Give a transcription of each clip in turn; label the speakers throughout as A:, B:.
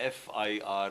A: FIR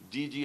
A: DG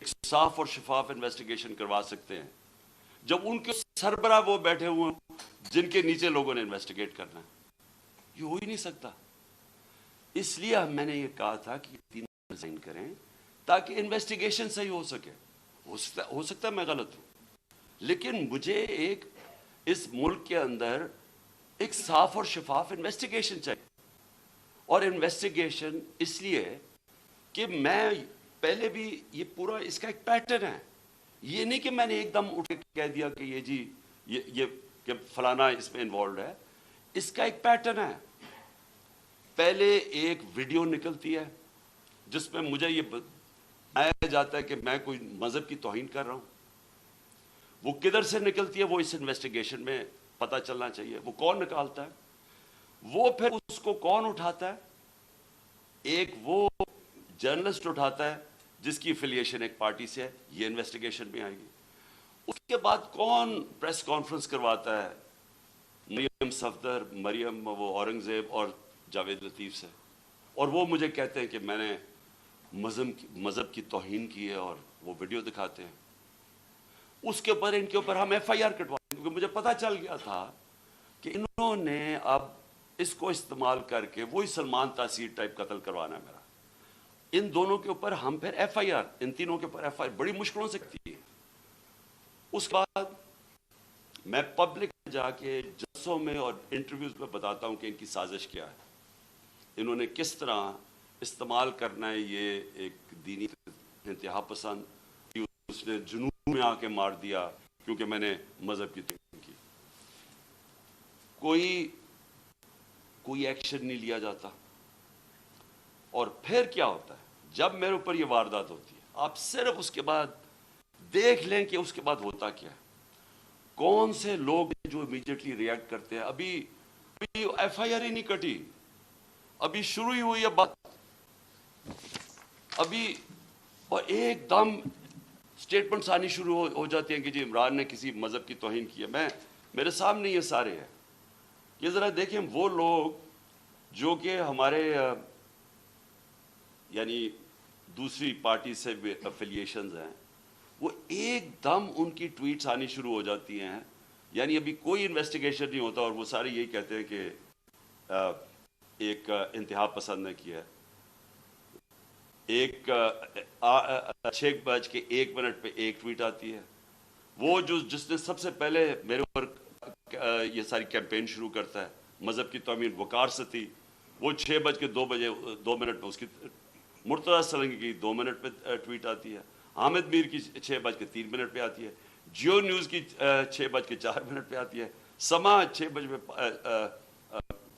A: ایک صاف اور شفاف انویسٹیگیشن کروا سکتے ہیں جب ان کے سربراہ وہ بیٹھے ہوئے ہیں جن کے نیچے لوگوں نے انویسٹیگیٹ کرنا ہے؟ یہ ہو ہی نہیں سکتا. اس لیے میں نے یہ کہا تھا کہ تینوں ریزائن کریں تاکہ انویسٹیگیشن صحیح ہو سکے. ہو سکتا ہے میں غلط ہوں، لیکن مجھے ایک اس ملک کے اندر ایک صاف اور شفاف انویسٹیگیشن چاہیے. اور انویسٹیگیشن اس لیے کہ میں پہلے بھی یہ پورا اس کا ایک پیٹرن ہے. یہ نہیں کہ میں نے ایک دم اٹھ کے کہہ دیا کہ یہ جی یہ کہ فلانا اس میں انوالوڈ ہے. اس کا ایک پیٹرن ہے. پہلے ایک ویڈیو نکلتی ہے جس میں مجھے یہ بتایا جاتا ہے کہ میں کوئی مذہب کی توہین کر رہا ہوں. وہ کدھر سے نکلتی ہے وہ اس انویسٹیگیشن میں پتہ چلنا چاہیے. وہ کون نکالتا ہے؟ وہ پھر اس کو کون اٹھاتا ہے؟ ایک وہ جرنلسٹ اٹھاتا ہے جس کی افیلیشن ایک پارٹی سے ہے. یہ انویسٹیگیشن میں آئے گی. اس کے بعد کون پریس کانفرنس کرواتا ہے؟ مریم صفدر، مریم وہ اورنگزیب اور جاوید لطیف سے. اور وہ مجھے کہتے ہیں کہ میں نے مذہب کی توہین کی ہے اور وہ ویڈیو دکھاتے ہیں. اس کے اوپر ان کے اوپر ہم ایف آئی آر کٹوائیں کیونکہ مجھے پتا چل گیا تھا کہ انہوں نے اب اس کو استعمال کر کے وہی سلمان تاثیر ٹائپ قتل کروانا ہے میرا. ان دونوں کے اوپر ہم پھر ایف آئی آر، ان تینوں کے اوپر ایف آئی آر بڑی مشکلوں سے کرتی ہے. اس کے بعد میں پبلک جا کے جلسوں میں اور انٹرویوز میں بتاتا ہوں کہ ان کی سازش کیا ہے. انہوں نے کس طرح استعمال کرنا ہے یہ ایک دینی انتہا پسند. اس نے جنوب میں آ کے مار دیا کیونکہ میں نے مذہب کی توہین کی. کوئی ایکشن نہیں لیا جاتا. اور پھر کیا ہوتا ہے جب میرے اوپر یہ واردات ہوتی ہے؟ آپ صرف اس کے بعد دیکھ لیں کہ اس کے بعد ہوتا کیا ہے. کون سے لوگ جو امیڈیٹلی ریئیکٹ کرتے ہیں. ابھی ایف آئی آر ہی نہیں کٹی، ابھی شروع ہی ہوئی ہے بات ابھی، اور ایک دم سٹیٹمنٹس آنی شروع ہو جاتی ہیں کہ جی عمران نے کسی مذہب کی توہین کی ہے. میرے سامنے یہ سارے ہیں. یہ ذرا دیکھیں وہ لوگ جو کہ ہمارے یعنی دوسری پارٹی سے افیلیشنز ہیں، وہ ایک دم ان کی ٹویٹس آنی شروع ہو جاتی ہیں. یعنی ابھی کوئی انویسٹیگیشن نہیں ہوتا اور وہ سارے یہی کہتے ہیں کہ ایک انتہا پسند نے کیا ہے. ایک 6:01 پہ ایک ٹویٹ آتی ہے. وہ جس نے سب سے پہلے میرے اوپر یہ ساری کیمپین شروع کرتا ہے مذہب کی توہین، وقار ستی، وہ 6:02 پہ اس کی مرتضیٰ سلنگی کی 2 منٹ پہ ٹویٹ آتی ہے. حامد میر کی 6:03 پہ آتی ہے. جیو نیوز کی 6:04 پہ آتی ہے. سما 6 بجے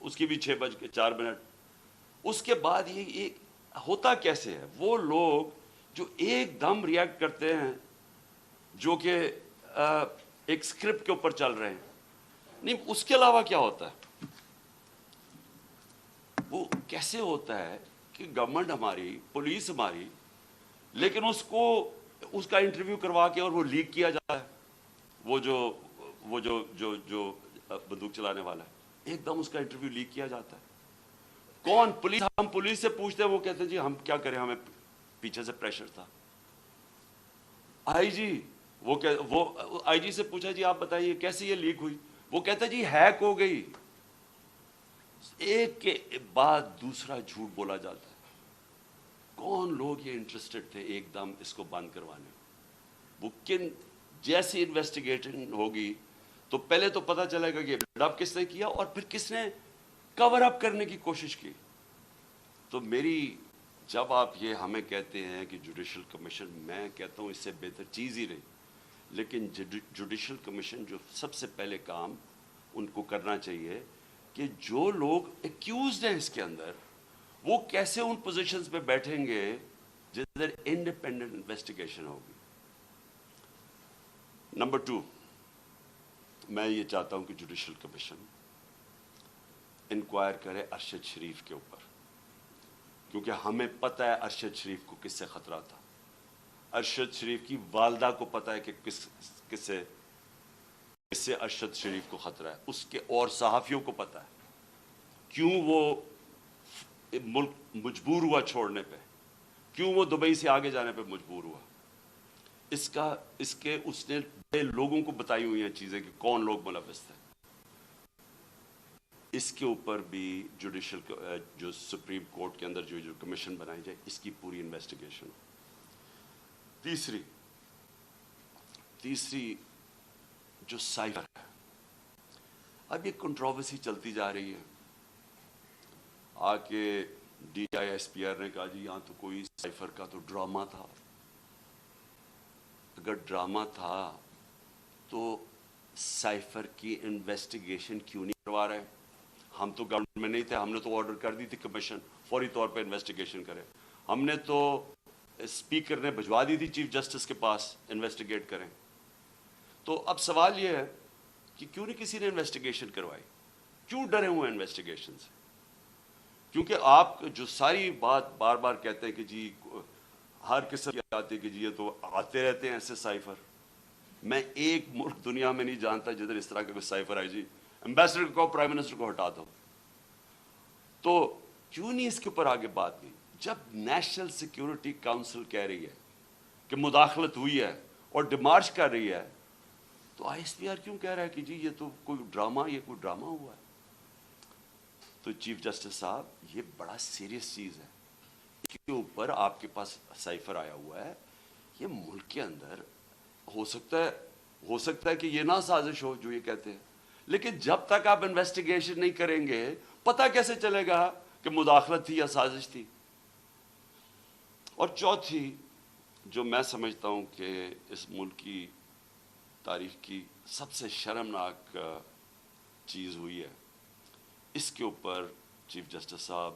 A: اس کی بھی 6:04. اس کے بعد یہ ہوتا کیسے ہے؟ وہ لوگ جو ایک دم ریئیکٹ کرتے ہیں جو کہ ایک سکرپٹ کے اوپر چل رہے ہیں. نہیں، اس کے علاوہ کیا ہوتا ہے؟ وہ کیسے ہوتا ہے کہ گورنمنٹ ہماری، پولیس ہماری، لیکن اس کا انٹرویو کروا کے اور وہ لیک کیا جاتا ہے. وہ جو بندوق چلانے والا ہے، ایک دم اس کا انٹرویو لیک کیا جاتا ہے. کون؟ پولیس. ہم پولیس سے پوچھتے ہیں، وہ کہتے ہیں جی ہم کیا کریں، ہمیں پیچھے سے پریشر تھا. آئی جی وہ آئی جی سے پوچھا جی آپ بتائیے کیسے یہ لیک ہوئی؟ وہ کہتا ہے جی ہیک ہو گئی. ایک کے بعد دوسرا جھوٹ بولا جاتا ہے. کون لوگ یہ انٹرسٹڈ تھے ایک دم اس کو بند کروانے؟ وہ جیسی انویسٹیگیشن ہوگی تو پہلے تو پتہ چلے گا کہ بلڈ اپ کس نے کیا اور پھر کس نے کور اپ کرنے کی کوشش کی. تو جب آپ یہ ہمیں کہتے ہیں کہ جوڈیشل کمیشن، میں کہتا ہوں اس سے بہتر چیز ہی نہیں. لیکن جوڈیشل کمیشن جو سب سے پہلے کام ان کو کرنا چاہیے کہ جو لوگ ایکیوزڈ ہیں اس کے اندر، وہ کیسے ان پوزیشنز پہ بیٹھیں گے جدھر انڈیپینڈنٹ انویسٹیگیشن ہوگی. نمبر 2، میں یہ چاہتا ہوں کہ جوڈیشل کمیشن انکوائر کرے ارشد شریف کے اوپر، کیونکہ ہمیں پتہ ہے ارشد شریف کو کس سے خطرہ تھا. ارشد شریف کی والدہ کو پتہ ہے کہ کس سے ارشد شریف کو خطرہ ہے. اس کے اور صحافیوں کو پتہ ہے. کیوں وہ ملک مجبور ہوا چھوڑنے پہ، کیوں وہ دبئی سے آگے جانے پہ مجبور ہوا. اس کے اس نے بڑے لوگوں کو بتائی ہوئی ہیں چیزیں کہ کون لوگ ملوث تھے. اس کے اوپر بھی جوڈیشل جو سپریم کورٹ کے اندر جو کمیشن بنائی جائے اس کی پوری انویسٹیگیشن. تیسری جو سائفر ہے، اب یہ کنٹروورسی چلتی جا رہی ہے. آ کے D I S P R نے کہا جی یہاں تو کوئی سائفر کا تو ڈرامہ تھا. اگر ڈرامہ تھا تو سائفر کی انویسٹیگیشن کیوں نہیں کروا رہے؟ ہم تو گورنمنٹ میں نہیں تھے، ہم نے تو آرڈر کر دی تھی کمیشن فوری طور پہ انویسٹیگیشن کرے. ہم نے تو اسپیکر نے بھجوا دی تھی چیف جسٹس کے پاس انویسٹیگیٹ کریں. تو اب سوال یہ ہے کہ کیوں نہیں کسی نے انویسٹیگیشن کروائی؟ کیوں ڈرے ہوئے ہیں انویسٹیگیشن سے؟ کیونکہ آپ جو ساری بات بار بار کہتے ہیں کہ جی ہر قسم کی آتی ہے کہ جی یہ تو آتے رہتے ہیں ایسے سائفر. میں ایک ملک دنیا میں نہیں جانتا جدھر اس طرح کا کوئی سائفر آئے جی ایمبیسڈر کو پرائم منسٹر کو ہٹا دو. تو کیوں نہیں اس کے اوپر آگے بات کی؟ جب نیشنل سیکیورٹی کاؤنسل کہہ رہی ہے کہ مداخلت ہوئی ہے اور ڈیمارچ کر رہی ہے، تو آئی ایس پی آر کیوں کہہ رہا ہے کہ جی یہ تو کوئی ڈرامہ ہوا ہے؟ تو چیف جسٹس صاحب یہ بڑا سیریس چیز ہے. اس کے اوپر آپ کے پاس سائفر آیا ہوا ہے. یہ ملک کے اندر ہو سکتا ہے کہ یہ نہ سازش ہو جو یہ کہتے ہیں، لیکن جب تک آپ انویسٹیگیشن نہیں کریں گے پتہ کیسے چلے گا کہ مداخلت تھی یا سازش تھی؟ اور چوتھی جو میں سمجھتا ہوں کہ اس ملک کی تاریخ کی سب سے شرمناک چیز ہوئی ہے، اس کے اوپر چیف جسٹس صاحب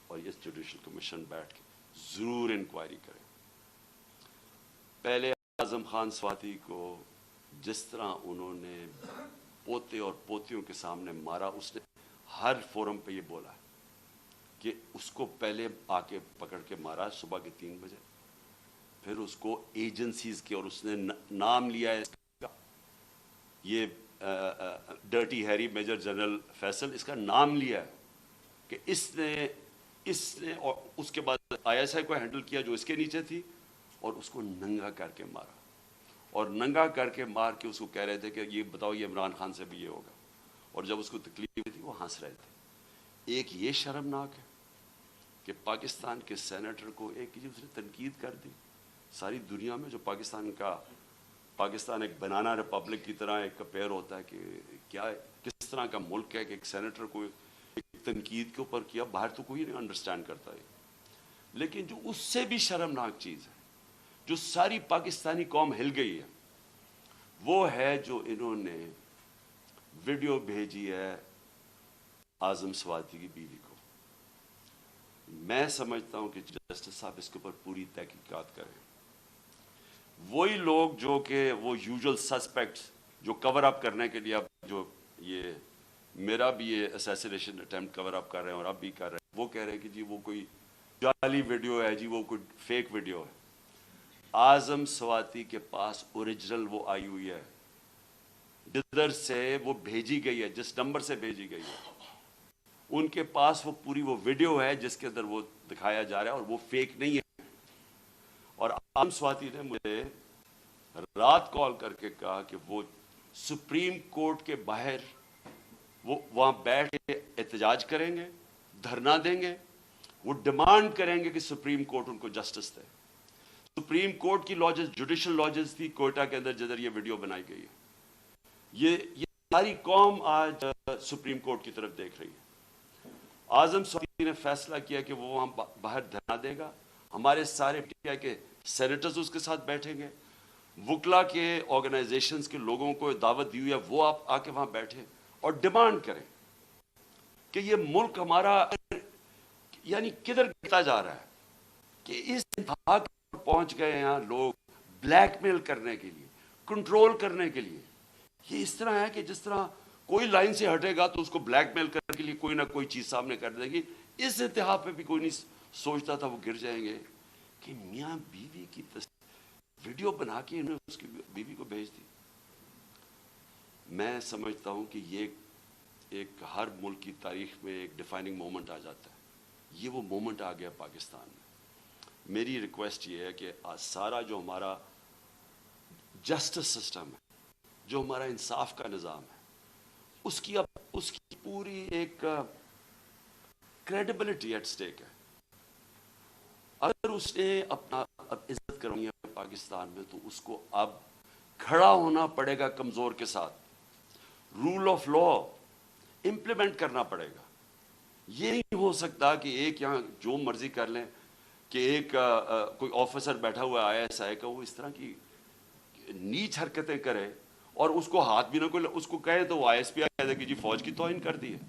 A: اور یہ جوڈیشل کمیشن بیٹھ کے ضرور انکوائری کریں. پہلے اعظم خان سواتی کو جس طرح انہوں نے پوتے اور پوتیوں کے سامنے مارا، اس نے ہر فورم پہ یہ بولا کہ اس کو پہلے آ کے پکڑ کے مارا صبح کے 3 بجے، پھر اس کو ایجنسیز کے، اور اس نے نام لیا ہے یہ dirty Harry major general Faisal, اس کا نام لیا ہے کہ اس نے اور اس کے بعد آئی ایس آئی کو ہینڈل کیا جو اس کے نیچے تھی، اور اس کو ننگا کر کے مارا. اور ننگا کر کے مار کے اس کو کہہ رہے تھے کہ یہ بتاؤ یہ عمران خان سے بھی یہ ہوگا. اور جب اس کو تکلیف تھی وہ ہنس رہے تھے. ایک یہ شرمناک ہے کہ پاکستان کے سینیٹر کو ایک اس نے تنقید کر دی. ساری دنیا میں جو پاکستان ایک بنانا ریپبلک کی طرح ایک کمپیئر ہوتا ہے کہ کیا کس طرح کا ملک ہے کہ ایک سینیٹر کو ایک تنقید کے اوپر کیا، باہر تو کوئی نہیں انڈرسٹینڈ کرتا ہے. لیکن جو اس سے بھی شرمناک چیز ہے، جو ساری پاکستانی قوم ہل گئی ہے، وہ ہے جو انہوں نے ویڈیو بھیجی ہے اعظم سواتی کی بیوی کو. میں سمجھتا ہوں کہ جسٹس صاحب اس کے اوپر پوری تحقیقات کریں. وہی لوگ جو کہ وہ یوزول سسپیکٹس جو کور اپ کرنے کے لیے اب جو یہ میرا بھی یہ اسیسینیشن اٹیمپٹ کور اپ کر رہے ہیں اور اب بھی کر رہے ہیں، وہ کہہ رہے ہیں کہ جی وہ کوئی جعلی ویڈیو ہے، جی وہ کوئی فیک ویڈیو ہے. اعظم سواتی کے پاس اوریجنل وہ آئی ہوئی ہے، جدھر سے وہ بھیجی گئی ہے، جس نمبر سے بھیجی گئی ہے، ان کے پاس وہ پوری وہ ویڈیو ہے جس کے اندر وہ دکھایا جا رہا ہے، اور وہ فیک نہیں ہے. اور اعظم سواتی نے مجھے رات کال کر کے کہا کہ وہ سپریم کورٹ کے باہر وہ وہاں بیٹھ کے احتجاج کریں گے، دھرنا دیں گے، وہ ڈیمانڈ کریں گے کہ سپریم کورٹ ان کو جسٹس دے. سپریم کورٹ کی لاجز جوڈیشل لاجز تھی کوئٹہ کے اندر جدھر یہ ویڈیو بنائی گئی ہے. یہ ساری قوم آج سپریم کورٹ کی طرف دیکھ رہی ہے. اعظم سواتی نے فیصلہ کیا کہ وہ وہاں باہر دھرنا دے گا. ہمارے سارے کیا کہ سینیٹرز اس کے ساتھ بیٹھیں گے، وکلا کے آرگنائزیشنز کے لوگوں کو دعوت دی ہوئی ہے، وہ آپ آ کے وہاں بیٹھیں اور ڈیمانڈ کریں کہ یہ ملک ہمارا یعنی کدھر گرتا جا رہا ہے کہ اس انتہا پر پہنچ گئے ہیں لوگ بلیک میل کرنے کے لیے، کنٹرول کرنے کے لیے. یہ اس طرح ہے کہ جس طرح کوئی لائن سے ہٹے گا تو اس کو بلیک میل کرنے کے لیے کوئی نہ کوئی چیز سامنے کر دے گی. اس انتہا پہ بھی کوئی نہیں سوچتا تھا وہ گر جائیں گے کہ میاں بیوی کی ویڈیو بنا کے انہوں نے اس کی بیوی کو بھیج دی. میں سمجھتا ہوں کہ یہ ایک ہر ملک کی تاریخ میں ایک ڈیفائننگ مومنٹ آ جاتا ہے. یہ وہ مومنٹ آ گیا پاکستان میں. میری ریکویسٹ یہ ہے کہ سارا جو ہمارا جسٹس سسٹم ہے, جو ہمارا انصاف کا نظام ہے, اس کی پوری ایک کریڈیبلٹی ایٹ سٹیک ہے. اگر اس نے اپنا اب عزت کرنی ہے پاکستان میں, تو اس کو اب کھڑا ہونا پڑے گا کمزور کے ساتھ, رول آف لا امپلیمنٹ کرنا پڑے گا. یہ نہیں ہو سکتا کہ ایک یہاں جو مرضی کر لیں, کہ ایک کوئی آفیسر بیٹھا ہوا ہے ISI کا, وہ اس طرح کی نیچ حرکتیں کرے اور اس کو ہاتھ بھی نہ کوئی اس کو کہے تو وہ ISP کہہ دے کہ جی فوج کی توہین کر دی ہے,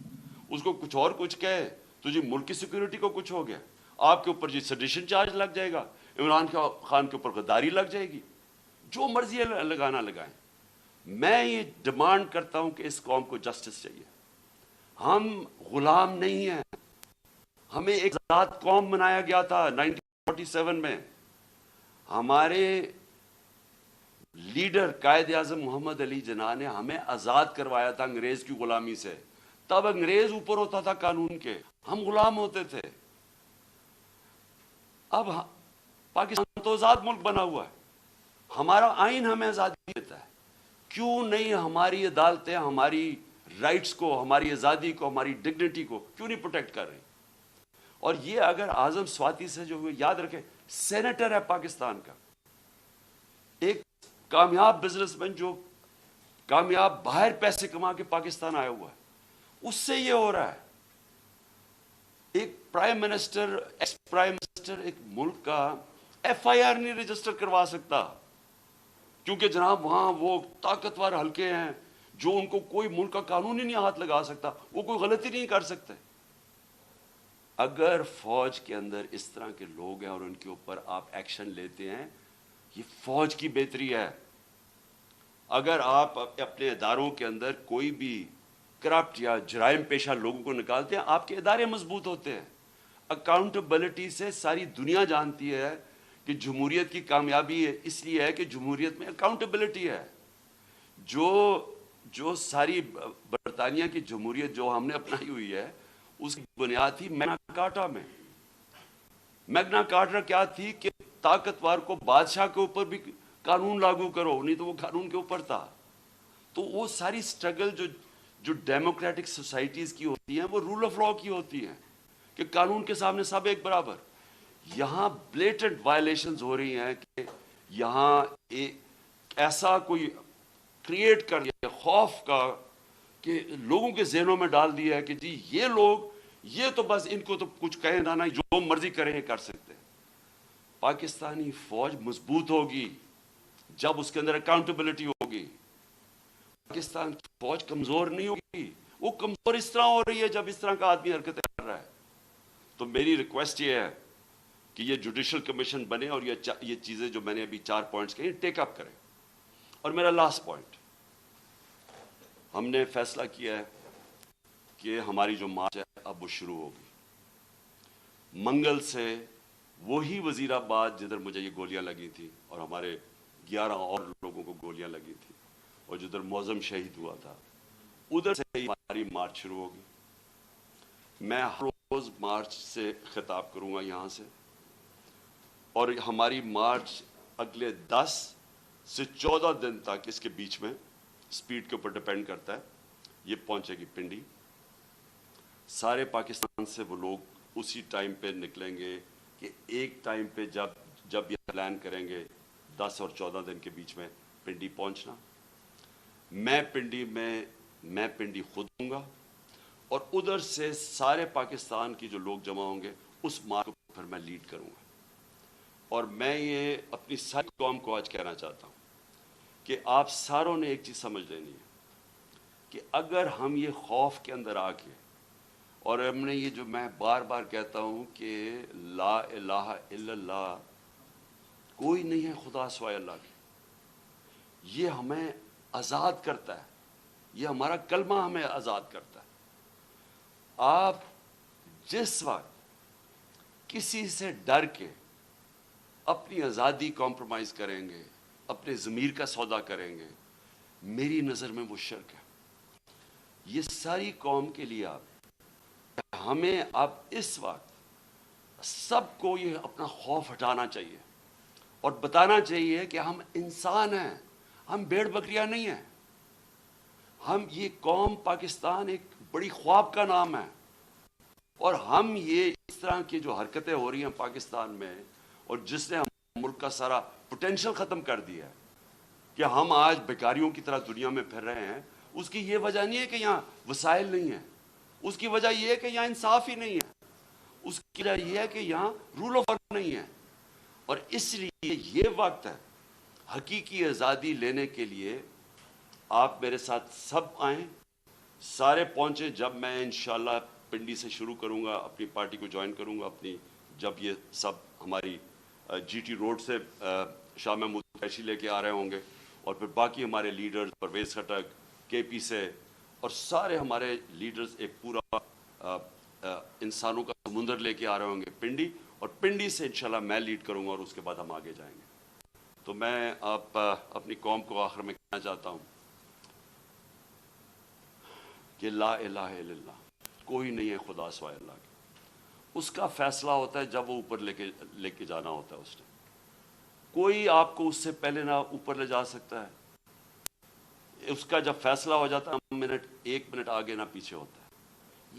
A: اس کو کچھ اور کچھ کہے تو جی ملک کی سیکورٹی کو کچھ ہو گیا, آپ کے اوپر جی سیڈیشن چارج لگ جائے گا, عمران خان کے اوپر غداری لگ جائے گی, جو مرضی لگانا لگائیں. میں یہ ڈیمانڈ کرتا ہوں کہ اس قوم کو جسٹس چاہیے. ہم غلام نہیں ہیں, ہمیں ایک آزاد قوم بنایا گیا تھا 1947 میں. ہمارے لیڈر قائد اعظم محمد علی جناح نے ہمیں آزاد کروایا تھا انگریز کی غلامی سے. تب انگریز اوپر ہوتا تھا قانون کے, ہم غلام ہوتے تھے. اب پاکستان تو آزاد ملک بنا ہوا ہے, ہمارا آئین ہمیں آزادی دیتا ہے. کیوں نہیں ہماری عدالتیں ہماری رائٹس کو, ہماری آزادی کو, ہماری ڈگنیٹی کو کیوں نہیں پروٹیکٹ کر رہی؟ اور یہ اگر اعظم سواتی سے جو یاد رکھیں, سینیٹر ہے پاکستان کا, ایک کامیاب بزنس مین جو کامیاب باہر پیسے کما کے پاکستان آیا ہوا ہے, اس سے یہ ہو رہا ہے. ایک prime minister, ex prime minister ایک ملک کا FIR نہیں رجسٹر کروا سکتا, کیونکہ جناب وہاں وہ طاقتور حلقے ہیں جو ان کو کوئی ملک کا قانون ہی نہیں ہاتھ لگا سکتا, وہ کوئی غلطی نہیں کر سکتے. اگر فوج کے اندر اس طرح کے لوگ ہیں اور ان کے اوپر آپ ایکشن لیتے ہیں, یہ فوج کی بہتری ہے. اگر آپ اپنے اداروں کے اندر کوئی بھی کرپٹ یا جرائم پیشہ لوگوں کو نکالتے ہیں, آپ کے ادارے مضبوط ہوتے ہیں. اکاؤنٹیبلٹی سے ساری دنیا جانتی ہے کہ جمہوریت کی کامیابی اس لیے ہے کہ جمہوریت میں اکاؤنٹیبلٹی ہے. جو ساری برطانیہ کی جمہوریت جو ہم نے اپنائی ہوئی ہے, اس کی بنیاد تھی میگنا کارٹا میں. میگنا کارٹا کیا تھی کہ طاقتور کو بادشاہ کے اوپر بھی قانون لاگو کرو, نہیں تو وہ قانون کے اوپر تھا. تو وہ ساری سٹرگل جو ڈیموکریٹک سوسائٹیز کی ہوتی ہیں, وہ رول آف لا کی ہوتی ہیں کہ قانون کے سامنے سب ایک برابر. یہاں بلیٹنٹ وائلیشنز ہو رہی ہیں کہ یہاں ایسا کوئی کریٹ کر دیا خوف کا کہ لوگوں کے ذہنوں میں ڈال دیا ہے کہ جی یہ لوگ, یہ تو بس ان کو تو کچھ کہیں نہ, جو مرضی کریں کر سکتے. پاکستانی فوج مضبوط ہوگی جب اس کے اندر اکاؤنٹیبلٹی ہوگی. پاکستان کی فوج کمزور نہیں ہوگی, وہ کمزور اس طرح ہو رہی ہے جب اس طرح کا آدمی حرکتیں کر رہا ہے. تو میری ریکویسٹ یہ ہے کہ یہ جوڈیشل کمیشن بنے اور یہ چیزیں جو میں نے ابھی 4 پوائنٹس کہی ٹیک اپ کریں. اور میرا لاسٹ پوائنٹ, ہم نے فیصلہ کیا ہے کہ ہماری جو مارچ ہے اب وہ شروع ہوگی. منگل سے وہی وزیر آباد جدھر مجھے یہ گولیاں لگی تھیں اور ہمارے 11 اور لوگوں کو گولیاں لگی تھیں اور جدھر معظم شہید ہوا تھا, ادھر سے ہی ہماری مارچ شروع ہوگی. میں ہر روز مارچ سے خطاب کروں گا یہاں سے, اور ہماری مارچ اگلے 10 سے 14 دن تک, اس کے بیچ میں سپیڈ کے اوپر ڈیپینڈ کرتا ہے, یہ پہنچے گی پنڈی. سارے پاکستان سے وہ لوگ اسی ٹائم پہ نکلیں گے کہ ایک ٹائم پہ جب یہ پلان کریں گے 10 اور 14 دن کے بیچ میں پنڈی پہنچنا. میں پنڈی خود ہوں گا, اور ادھر سے سارے پاکستان کی جو لوگ جمع ہوں گے اس مارچ کو پھر میں لیڈ کروں گا. اور میں یہ اپنی ساری قوم کو آج کہنا چاہتا ہوں کہ آپ ساروں نے ایک چیز سمجھ لینی ہے کہ اگر ہم یہ خوف کے اندر آ کے, اور ہم نے یہ جو میں بار بار کہتا ہوں کہ لا الہ الا اللہ, کوئی نہیں ہے خدا سوائے اللہ کے, یہ ہمیں آزاد کرتا ہے, یہ ہمارا کلمہ ہمیں آزاد کرتا ہے. آپ جس وقت کسی سے ڈر کے اپنی آزادی کمپرومائز کریں گے, اپنے ضمیر کا سودا کریں گے, میری نظر میں وہ شرک ہے. یہ ساری قوم کے لیے ہمیں اب اس وقت سب کو یہ اپنا خوف ہٹانا چاہیے اور بتانا چاہیے کہ ہم انسان ہیں, ہم بھیڑ بکریاں نہیں ہیں. ہم یہ قوم پاکستان ایک بڑی خواب کا نام ہے, اور ہم یہ اس طرح کی جو حرکتیں ہو رہی ہیں پاکستان میں, اور جس نے ہم ملک کا سارا پوٹینشل ختم کر دیا ہے کہ ہم آج بیکاریوں کی طرح دنیا میں پھر رہے ہیں, اس کی یہ وجہ نہیں ہے کہ یہاں وسائل نہیں ہیں, اس کی وجہ یہ ہے کہ یہاں انصاف ہی نہیں ہے, اس کی وجہ یہ ہے کہ یہاں رول آف لا نہیں ہے. اور اس لیے یہ وقت ہے حقیقی آزادی لینے کے لیے. آپ میرے ساتھ سب آئیں, سارے پہنچیں. جب میں انشاءاللہ پنڈی سے شروع کروں گا, اپنی پارٹی کو جوائن کروں گا اپنی, جب یہ سب ہماری جی ٹی روڈ سے شاہ محمود قریشی لے کے آ رہے ہوں گے, اور پھر باقی ہمارے لیڈرز پرویز خٹک, کے پی سے, اور سارے ہمارے لیڈرز ایک پورا انسانوں کا سمندر لے کے آ رہے ہوں گے پنڈی, اور پنڈی سے انشاءاللہ میں لیڈ کروں گا, اور اس کے بعد ہم آگے جائیں گے. تو میں اپنی قوم کو آخر میں کہنا چاہتا ہوں کہ لا الہ الا اللہ, کوئی نہیں ہے خدا سوائے اللہ کے. اس کا فیصلہ ہوتا ہے جب وہ اوپر لے کے جانا ہوتا ہے اس نے. کوئی آپ کو اس سے پہلے نہ اوپر لے جا سکتا ہے. اس کا جب فیصلہ ہو جاتا ہے, ایک منٹ آگے نہ پیچھے ہوتا ہے.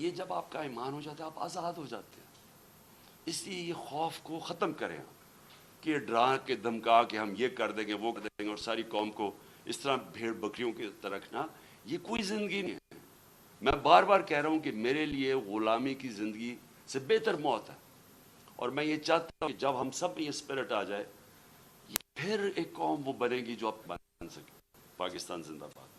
A: یہ جب آپ کا ایمان ہو جاتا ہے, آپ آزاد ہو جاتے ہیں. اس لیے یہ خوف کو ختم کریں کہ ڈرا کے دھمکا کہ ہم یہ کر دیں گے وہ کر دیں گے, اور ساری قوم کو اس طرح بھیڑ بکریوں کی طرح رکھنا, یہ کوئی زندگی نہیں ہے. میں بار بار کہہ رہا ہوں کہ میرے لیے غلامی کی زندگی سے بہتر موت ہے, اور میں یہ چاہتا ہوں کہ جب ہم سب میں یہ اسپرٹ آ جائے, پھر ایک قوم وہ بنے گی جو اب بن سکے. پاکستان زندہ باد.